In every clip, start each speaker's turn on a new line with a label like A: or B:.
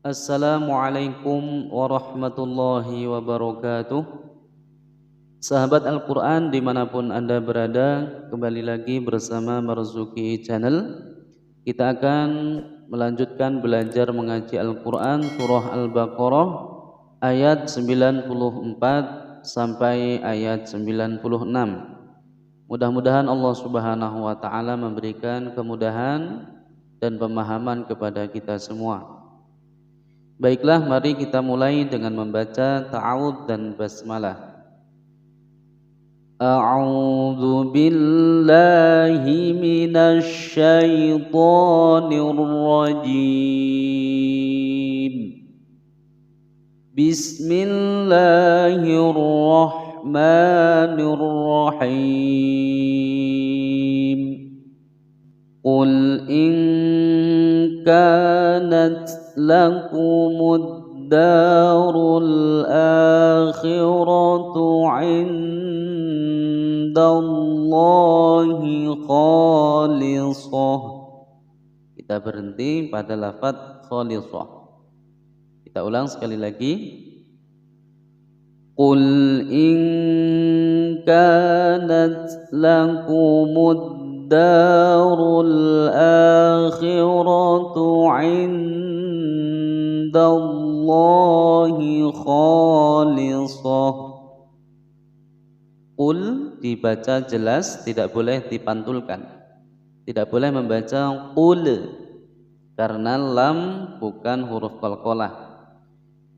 A: Assalamualaikum warahmatullahi wabarakatuh. Sahabat Al-Quran dimanapun Anda berada, kembali lagi bersama Marzuki Channel. Kita akan melanjutkan belajar mengaji Al-Quran surah Al-Baqarah ayat 94 sampai ayat 96. Mudah-mudahan Allah Subhanahu wa taala memberikan kemudahan dan pemahaman kepada kita semua. Baiklah, mari kita mulai dengan membaca ta'awudz dan basmalah. A'udzu billahi minasy syaithanir rajim. Bismillahirrahmanirrahim. Qul in kanat lakumud darul akhiratu indallahi khalisah. Kita berhenti pada lafaz khalisah. Kita ulang sekali lagi. Qul in kanat lakumud darul akhiratu indallahi khalisah. Qul dibaca jelas, tidak boleh dipantulkan. Tidak boleh membaca qul karena lam bukan huruf qalqalah.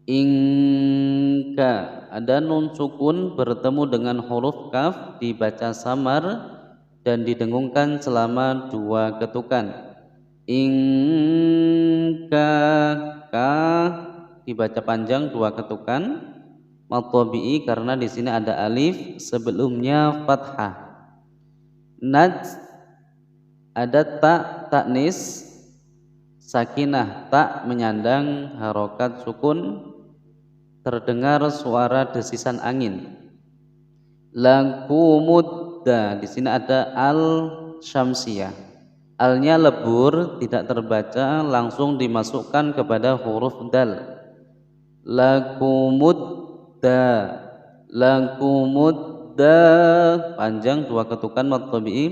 A: Ingka ada nun sukun bertemu dengan huruf kaf, dibaca samar dan didengungkan selama 2 ketukan. Ingka ka dibaca panjang 2 ketukan. Matabi'i karena di sini ada alif sebelumnya fathah. Naj ada ta taknis sakinah, tak menyandang harokat sukun, terdengar suara desisan angin. Lakumudda di sini ada al syamsiyah. Alnya lebur, tidak terbaca, langsung dimasukkan kepada huruf dal. Lakumudda, lakumudda panjang 2 ketukan mad tabi'i.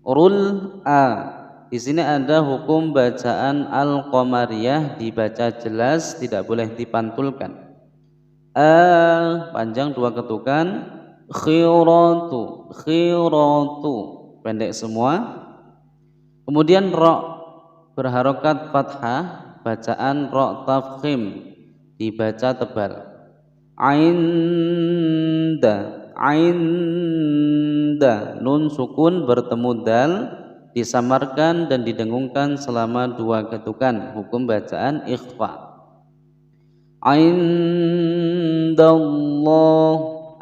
A: Rul a. Di sini ada hukum bacaan al-qamariyah, dibaca jelas, tidak boleh dipantulkan. A panjang 2 ketukan. Khiratu, khiratu pendek semua. Kemudian ra berharokat fathah, bacaan ra tafkhim, dibaca tebal. Ainda, ainda nun sukun bertemu dal, disamarkan dan didengungkan selama 2 ketukan. Hukum bacaan ikhfa. Indallah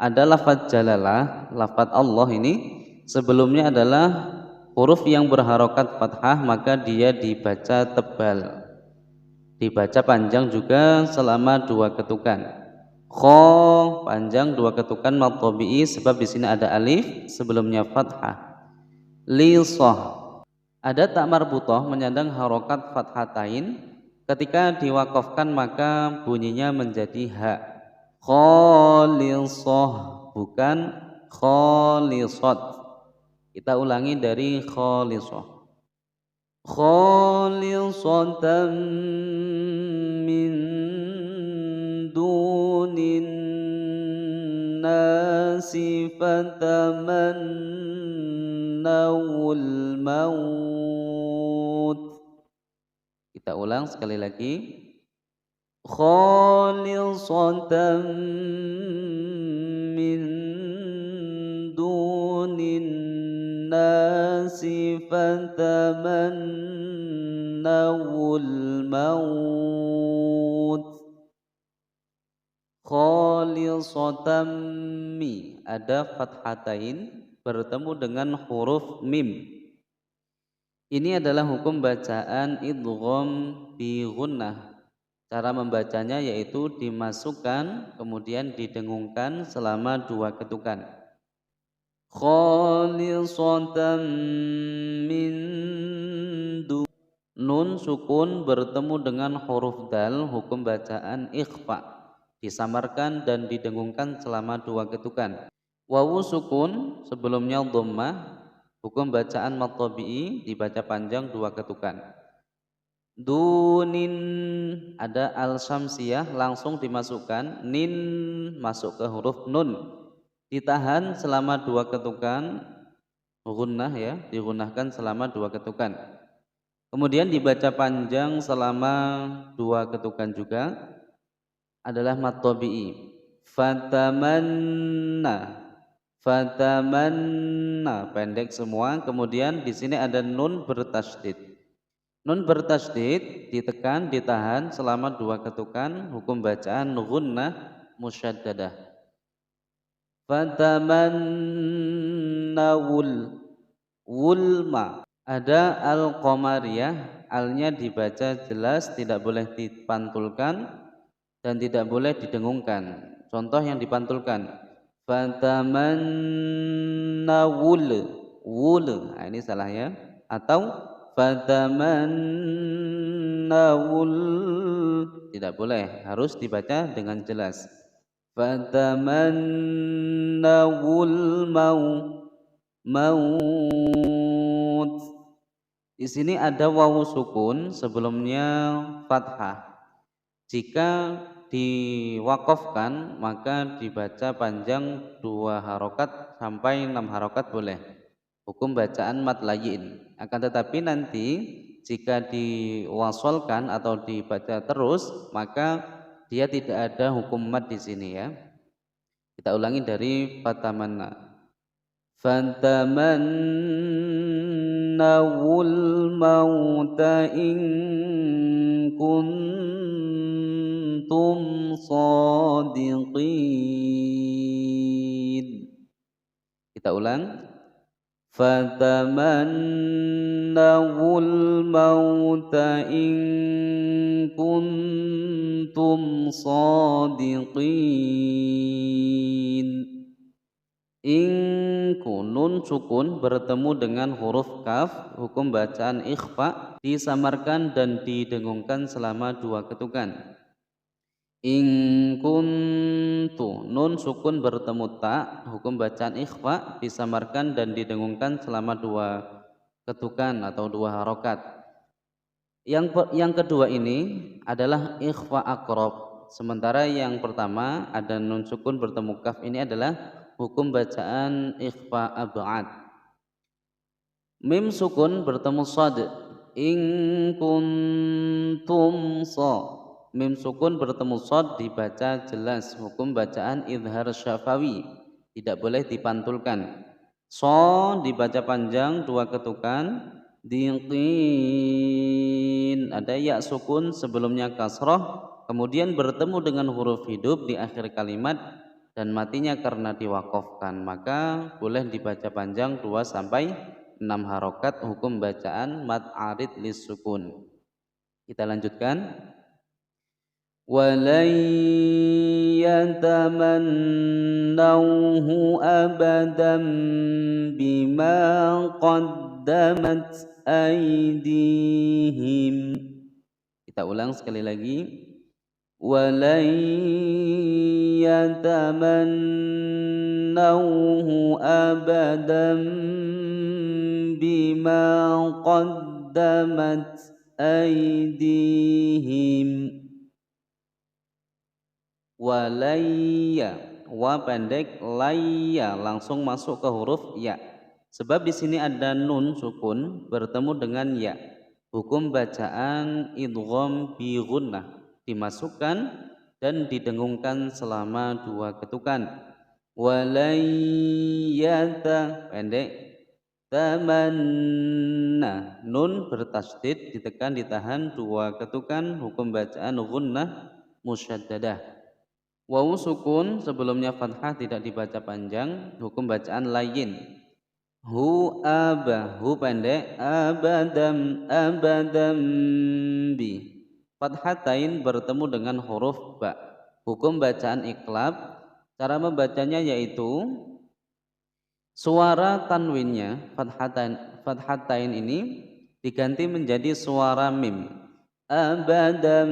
A: ada lafaz jalalah, lafaz Allah ini sebelumnya adalah huruf yang berharokat fathah, maka dia dibaca tebal, dibaca panjang juga selama 2 ketukan. Kho panjang 2 ketukan mad tabi'i sebab di sini ada alif sebelumnya fathah. Lisah ada tak marbutah menyandang harokat fathatain, ketika diwakafkan maka bunyinya menjadi ha. Khalisah bukan khalisat. Kita ulangi dari khalisah. Khalisatan min dunin nasi fatamannawul maut. Kita ulang sekali lagi. Khalisatan min dunin nasi fatamannawul maut. Khalisatan mi ada fathatain bertemu dengan huruf mim. Ini adalah hukum bacaan idgham bi gunnah. Cara membacanya yaitu dimasukkan kemudian didengungkan selama 2 ketukan. Khalisatan min Nun sukun bertemu dengan huruf dal, hukum bacaan ikhfa, disamarkan dan didengungkan selama 2 ketukan. Wawu sukun sebelumnya dhammah, hukum bacaan mad tabi'i, dibaca panjang 2 ketukan. Dunin ada al syamsiyah langsung dimasukkan, nin masuk ke huruf nun, ditahan selama 2 ketukan, gunnah ya, digunnahkan selama 2 ketukan. Kemudian dibaca panjang selama 2 ketukan juga adalah mad tabi'i. Fatamanna, fatamanna pendek semua. Kemudian di sini ada nun bertasydid. Nun bertasydid ditekan, ditahan selama 2 ketukan, hukum bacaan gunnah musyaddadah. Fatamannawul wulma. Ada al-qamariyah, alnya dibaca jelas, tidak boleh dipantulkan dan tidak boleh didengungkan. Contoh yang dipantulkan, fatamannawul wul, nah ini salah ya. Atau fatamannawul, tidak boleh, harus dibaca dengan jelas. Fatamannawul maut. Di sini ada wawu sukun sebelumnya fathah. Jika diwakafkan maka dibaca panjang 2 harokat sampai 6 harokat boleh. Hukum bacaan mad layyin. Akan tetapi nanti jika diwasolkan atau dibaca terus maka dia tidak ada hukum mad di sini ya. Kita ulangi dari fatamanna. Fatamannawul mauta in kuntum shadiqin. Kita ulang. Fatamannawul mauta in kuntum shadiqin. Nun sukun bertemu dengan huruf kaf, hukum bacaan ikhfa, disamarkan dan didengungkan selama 2 ketukan. In kuntu, nun sukun bertemu ta, hukum bacaan ikhfa, disamarkan dan didengungkan selama 2 ketukan atau 2 harokat. Yang kedua ini adalah ikhfa aqrab. Sementara yang pertama ada nun sukun bertemu kaf, ini adalah hukum bacaan ikhfa ab'ad. Mim sukun bertemu shad, in kuntum sha. Mim sukun bertemu shad dibaca jelas, hukum bacaan idhar syafawi, tidak boleh dipantulkan. Sha dibaca panjang 2 ketukan. Diqin ada ya sukun sebelumnya kasroh, kemudian bertemu dengan huruf hidup di akhir kalimat dan matinya karena diwakafkan, maka boleh dibaca panjang 2 sampai 6 harokat, hukum bacaan mad arid lis sukun. Kita lanjutkan. Walan yatamannawhu abadan bima qaddamat aydihim. Kita ulang sekali lagi. Walan yatamannawhu abadan bima qaddamat aydihim. Walayya, wa pendek, layya langsung masuk ke huruf ya. Sebab di sini ada nun sukun bertemu dengan ya. Hukum bacaan idgham bi gunnah, dimasukkan dan didengungkan selama 2 ketukan. Walayyata pendek, tamanna, nun bertasydid ditekan ditahan 2 ketukan, hukum bacaan gunnah musyaddadah. Wawu sukun sebelumnya fathah tidak dibaca panjang, hukum bacaan layyin. Hu aba, hu pendek, abadam bi. Fathatain bertemu dengan huruf ba, hukum bacaan iqlab. Cara membacanya yaitu suara tanwinnya fathatain ini diganti menjadi suara mim. Abadam,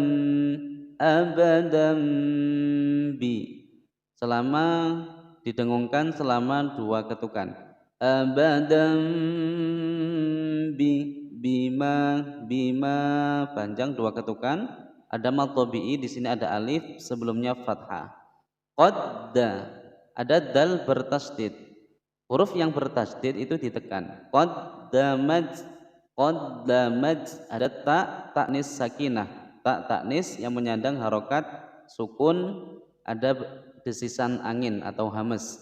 A: abadam bi. Selama didengungkan selama 2 ketukan. Abadam bi, bima, bima, panjang 2 ketukan. Ada mad tabi'i, di sini ada alif, sebelumnya fathah. Qadda, ada dal bertasdid. Huruf yang bertasdid itu ditekan. Qaddamat, qaddamat, ada ta taknis sakinah. Ta taknis yang menyandang harokat sukun, ada desisan angin atau hamas.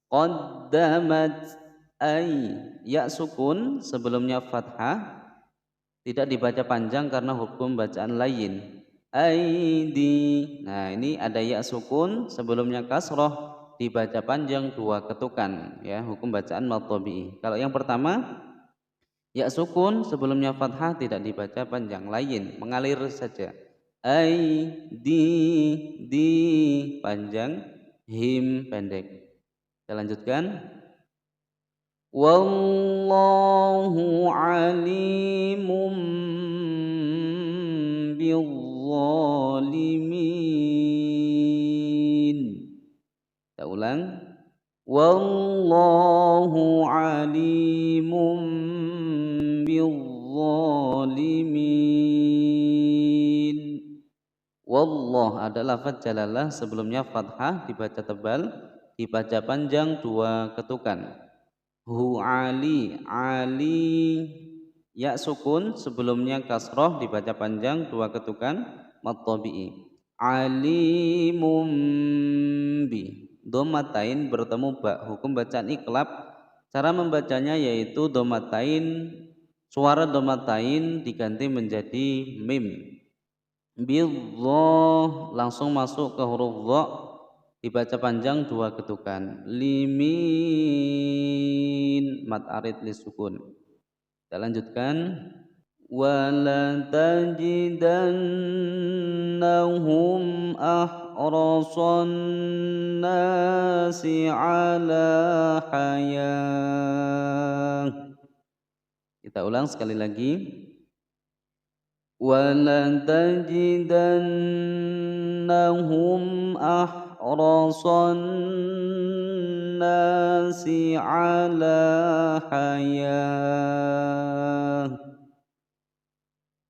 A: Qaddamat ay, ya sukun sebelumnya fathah, tidak dibaca panjang karena hukum bacaan lain. Aidi, nah ini ada ya sukun sebelumnya kasroh, dibaca panjang 2 ketukan, ya hukum bacaan mad tabi'i. Kalau yang pertama ya sukun sebelumnya fathah tidak dibaca panjang, lain mengalir saja. Aidi, di panjang, him pendek. Kita lanjutkan. Wallahu alimum bizzalimin. Kita ulang. Wallahu alimum bizzalimin. Wallah ada lafaz jalalah sebelumnya fathah dibaca tebal, dibaca panjang 2 ketukan. Hu ali, ali, ya sukun sebelumnya kasroh dibaca panjang 2 ketukan, mad tabi'i. Alimum bi, dhammatain bertemu ba, hukum bacaan iqlab. Cara membacanya yaitu dhammatain, suara dhammatain diganti menjadi mim. Bidhah langsung masuk ke huruf dha, dibaca panjang 2 ketukan. Limin, mad arid lisukun. Kita lanjutkan. Wala tajidannahum ahrasan nasi ala hayah. Kita ulang sekali lagi. Wala tajidannahum ahrasan nasi ala hayah.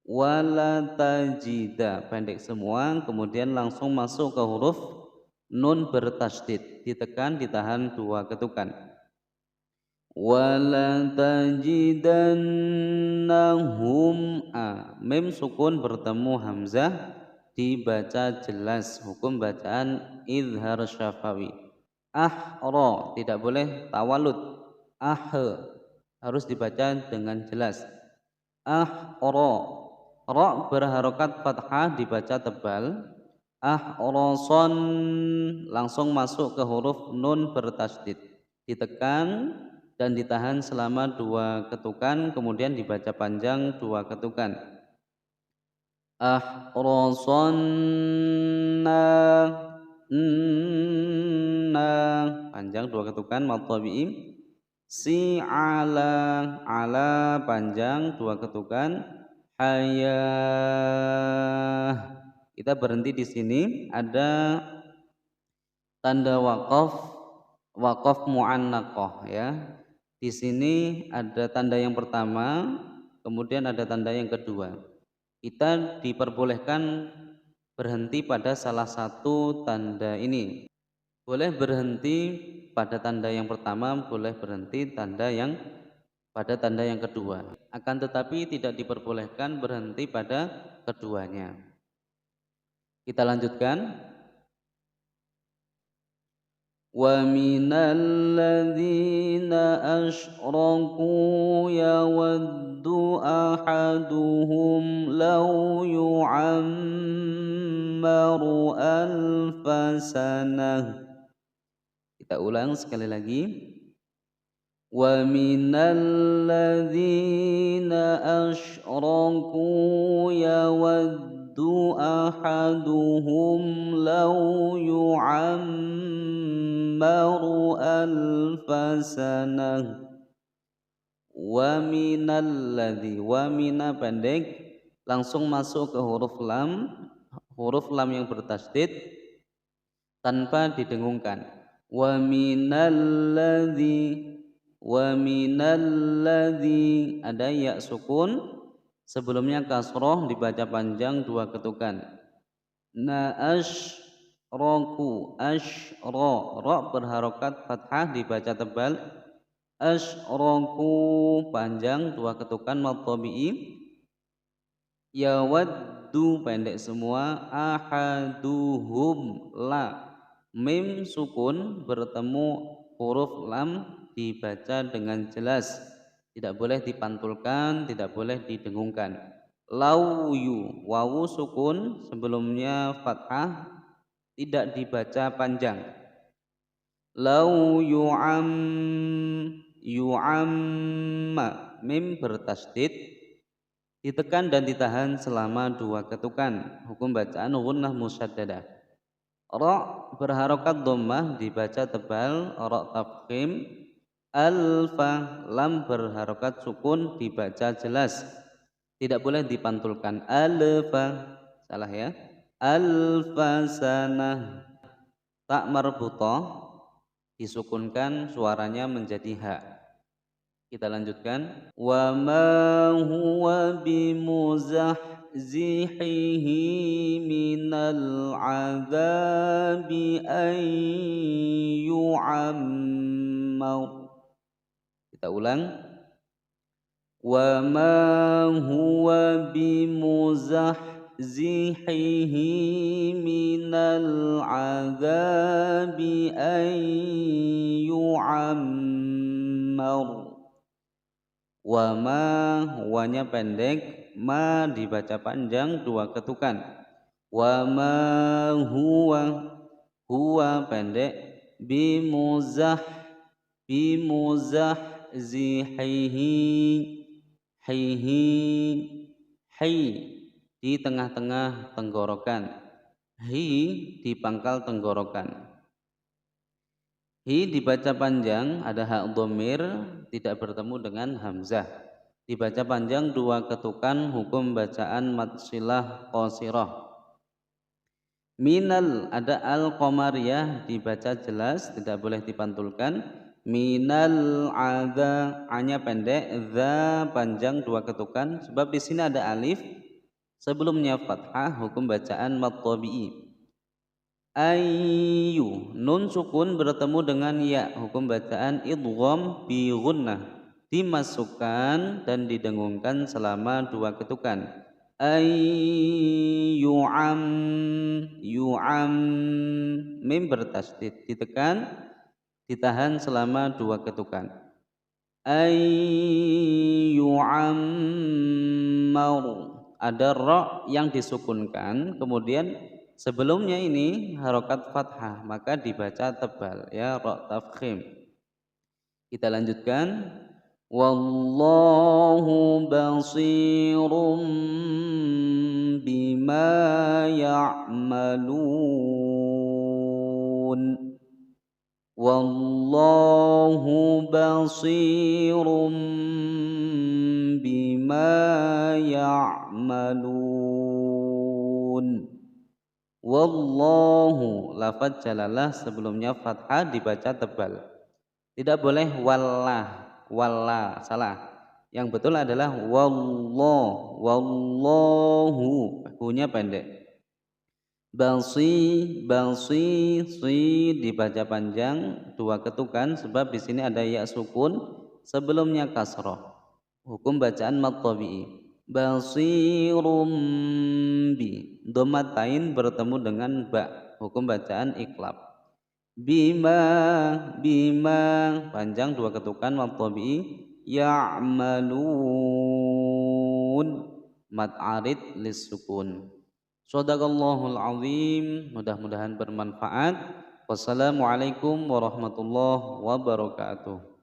A: Wala tajida, pendek semua, kemudian langsung masuk ke huruf nun bertasydid, ditekan ditahan 2 ketukan. Wala tajidannahum, mim sukun bertemu hamzah dibaca jelas, hukum bacaan izhar syafawi. Ahra tidak boleh tawalud, harus dibaca dengan jelas. Ahra, ra berharokat fathah dibaca tebal. Ahrason langsung masuk ke huruf nun bertasydid, ditekan dan ditahan selama 2 ketukan, kemudian dibaca panjang 2 ketukan. Ahrasonna, panjang 2 ketukan, mad tabi'i. Si ala panjang 2 ketukan. Hayah, kita berhenti di sini. Ada tanda waqaf mu'annaqah, ya. Di sini ada tanda yang pertama, kemudian ada tanda yang kedua. Kita diperbolehkan berhenti pada salah satu tanda ini. Boleh berhenti pada tanda yang pertama, boleh berhenti pada tanda yang kedua. Akan tetapi tidak diperbolehkan berhenti pada keduanya. Kita lanjutkan. Wa minal ladzina asyraku yawaddu ahaduhum law yu'ammaru alfa sanah. Kita ulang sekali lagi. Wa minal ladzina asyraku yawaddu ahaduhum law yu'ammaru alfa sanah wa minalladzi, wa mina pendek langsung masuk ke huruf lam yang bertasydid tanpa didengungkan. Wa minalladzi, wa minalladzi, ada ya sukun sebelumnya kasroh dibaca panjang dua ketukan. Na asyraku, asyra, ra berharokat fathah dibaca tebal. Asyraku panjang dua ketukan mad tabi'i. Yawaddu pendek semua. Ahaduhum, la mim sukun bertemu huruf lam dibaca dengan jelas, tidak boleh dipantulkan, tidak boleh didengungkan. Lauyu, wawu sukun sebelumnya fathah tidak dibaca panjang. Lau yu'am, yu'amma, mim bertasydid ditekan dan ditahan selama dua ketukan. Hukum bacaan gunnah musyaddadah. Ra berharokat dhammah dibaca tebal, ra tafkhim. Alfa, lam berharokat sukun dibaca jelas, tidak boleh dipantulkan. Alfa, salah ya. Alfa sanah, tak marbutah disukunkan suaranya menjadi ha. Kita lanjutkan. Wa ma huwa bimuzahzihihi minal azabi an yu'ammar. Kita ulang. Wa ma huwa bimuzahzihihi minal azabi an yu'ammar. Wa ma, wanya pendek, ma dibaca panjang dua ketukan. Wa ma huwa, huwa pendek, bimuzahzihihi, hihi, hi di tengah-tengah tenggorokan, hi di pangkal tenggorokan. Hi dibaca panjang, ada hak dhamir tidak bertemu dengan hamzah. Dibaca panjang dua ketukan, hukum bacaan mad silah qasirah. Minal, ada al-qamariyah dibaca jelas, tidak boleh dipantulkan. Minal adza, anya pendek, dza panjang dua ketukan, sebab di sini ada alif sebelumnya fathah, hukum bacaan mad tabi'i. Ayyu, nun sukun bertemu dengan ya, hukum bacaan idgham bi gunnah, dimasukkan dan didengungkan selama dua ketukan. Ayyu'am, yu'am, mim bertasydid ditekan ditahan selama dua ketukan. Ayyu'ammar, ada ra yang disukunkan, kemudian sebelumnya ini harokat fathah, maka dibaca tebal ya, ra tafkhim. Kita lanjutkan. Wallahu basirum bima ya'malun. Wallahu basirum bima ya'malun. Wallahu, lafaz jalalah sebelumnya fathah dibaca tebal, tidak boleh wallah, wallah, salah. Yang betul adalah wallah, wallahu, hunya pendek. Basi, basi, si dibaca panjang dua ketukan, sebab di sini ada ya sukun sebelumnya kasroh, hukum bacaan mad tabi'i. Basirum bi, dhammatain bertemu dengan ba, hukum bacaan iqlab. Bima, bima panjang dua ketukan mad tabi'i. Ya'malun, mad arid lis sukun. Shadaqallahul azim, mudah-mudahan bermanfaat. Wassalamualaikum warahmatullahi wabarakatuh.